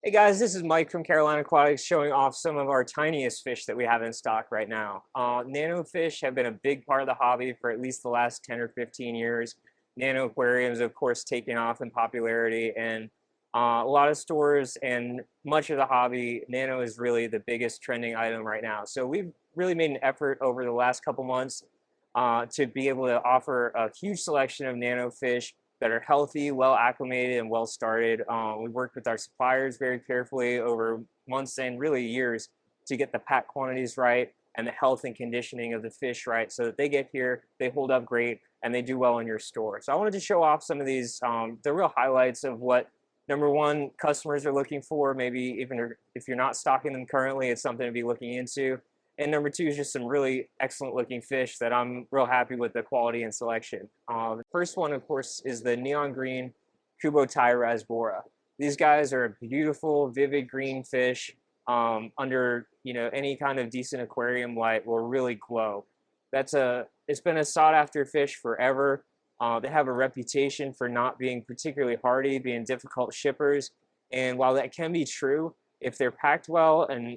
Hey guys, this is Mike from Carolina Aquatics showing off some of our tiniest fish that we have in stock right now. Nano fish have been a big part of the hobby for at least the last 10 or 15 years. Nano aquariums, of course, taking off in popularity, and a lot of stores and much of the hobby, Nano is really the biggest trending item right now. So we've really made an effort over the last couple months to be able to offer a huge selection of Nano fish that are healthy, well acclimated, and well started. We worked with our suppliers very carefully over months and really years to get the pack quantities right and the health and conditioning of the fish right so that they get here, they hold up great, and they do well in your store. So I wanted to show off some of these, the real highlights of what number one customers are looking for. Maybe even if you're not stocking them currently, it's something to be looking into. And number two is just some really excellent looking fish that I'm real happy with the quality and selection. The first one, of course, is the neon green Kubotai rasbora. These guys are beautiful, vivid green fish under any kind of decent aquarium light will really glow. It's been a sought after fish forever. They have a reputation for not being particularly hardy, being difficult shippers, and while that can be true, if they're packed well and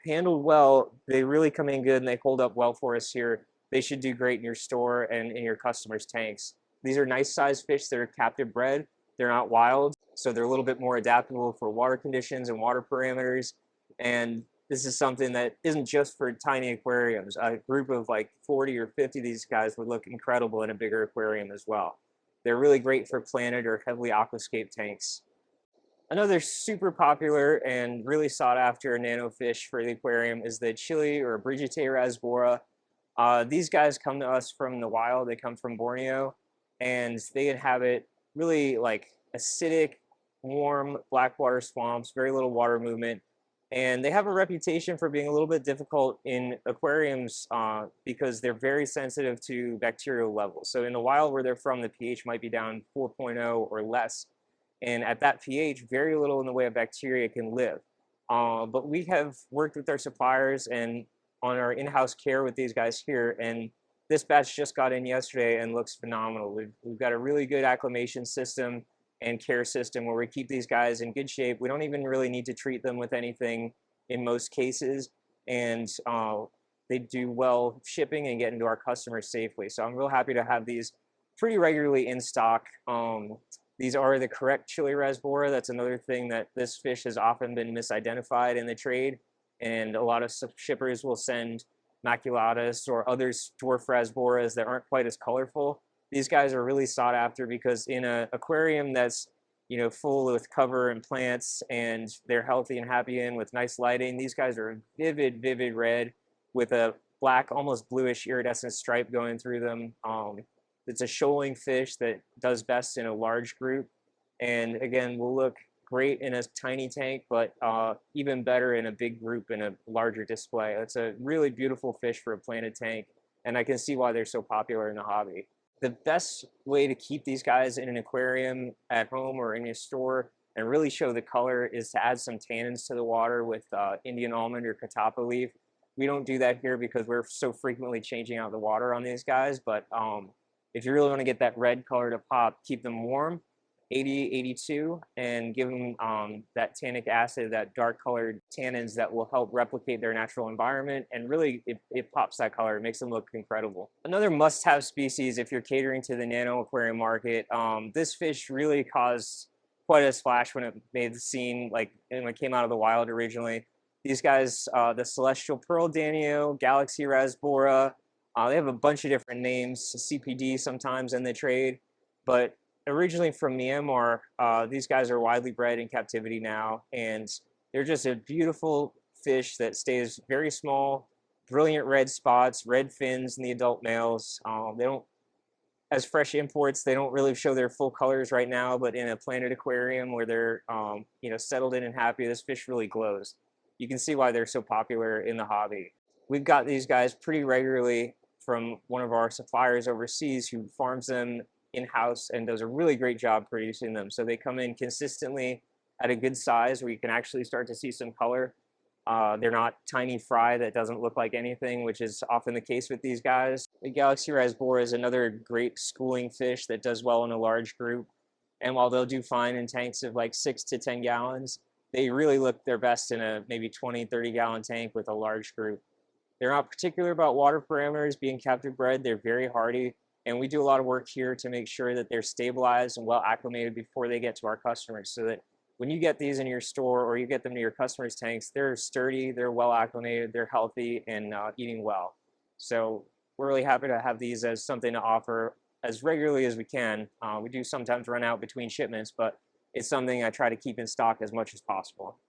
handled well, they really come in good and they hold up well for us here. They should do great in your store and in your customers' tanks. These are nice sized fish that are captive bred. They're not wild, so they're a little bit more adaptable for water conditions and water parameters. And this is something that isn't just for tiny aquariums. A group of like 40 or 50 of these guys would look incredible in a bigger aquarium as well. They're really great for planted or heavily aquascape tanks. Another super popular and really sought after nano fish for the aquarium is the Chile or Brigite rasbora. These guys come to us from the wild. They come from Borneo, and they inhabit really like acidic, warm blackwater swamps, very little water movement. And they have a reputation for being a little bit difficult in aquariums because they're very sensitive to bacterial levels. So in the wild where they're from, the pH might be down 4.0 or less. And at that pH, very little in the way of bacteria can live. But we have worked with our suppliers and on our in-house care with these guys here, and this batch just got in yesterday and looks phenomenal. We've got a really good acclimation system and care system where we keep these guys in good shape. We don't even really need to treat them with anything in most cases, and they do well shipping and get into our customers safely. So I'm real happy to have these pretty regularly in stock. These are the correct Chile rasbora. That's another thing that this fish has often been misidentified in the trade, and a lot of shippers will send maculatus or other dwarf rasboras that aren't quite as colorful. These guys are really sought after because in an aquarium that's full with cover and plants and they're healthy and happy in with nice lighting, these guys are vivid red with a black, almost bluish iridescent stripe going through them. It's a shoaling fish that does best in a large group, and again will look great in a tiny tank, but even better in a big group in a larger display. It's a really beautiful fish for a planted tank, and I can see why they're so popular in the hobby. The best way to keep these guys in an aquarium at home or in your store and really show the color is to add some tannins to the water with Indian almond or catappa leaf. We don't do that here because we're so frequently changing out the water on these guys, but if you really want to get that red color to pop, keep them warm, 80, 82, and give them that tannic acid, that dark colored tannins that will help replicate their natural environment, and really it pops that color. It makes them look incredible. Another must-have species if you're catering to the nano aquarium market, this fish really caused quite a splash when it made the scene, like when it came out of the wild originally. These guys, the celestial pearl danio, galaxy rasbora, they have a bunch of different names, CPD sometimes in the trade, but originally from Myanmar, these guys are widely bred in captivity now, and they're just a beautiful fish that stays very small, brilliant red spots, red fins in the adult males. They don't, as fresh imports, they don't really show their full colors right now, but in a planted aquarium where they're settled in and happy, this fish really glows. You can see why they're so popular in the hobby. We've got these guys pretty regularly from one of our suppliers overseas who farms them in-house and does a really great job producing them. So they come in consistently at a good size where you can actually start to see some color. They're not tiny fry that doesn't look like anything, which is often the case with these guys. The Galaxy rasbora is another great schooling fish that does well in a large group. And while they'll do fine in tanks of like 6 to 10 gallons, they really look their best in a maybe 20, 30 gallon tank with a large group. They're not particular about water parameters being captive bred. They're very hardy. And we do a lot of work here to make sure that they're stabilized and well acclimated before they get to our customers, so that when you get these in your store or you get them to your customers' tanks, they're sturdy, they're well acclimated, they're healthy, and eating well. So we're really happy to have these as something to offer as regularly as we can. We do sometimes run out between shipments, but it's something I try to keep in stock as much as possible.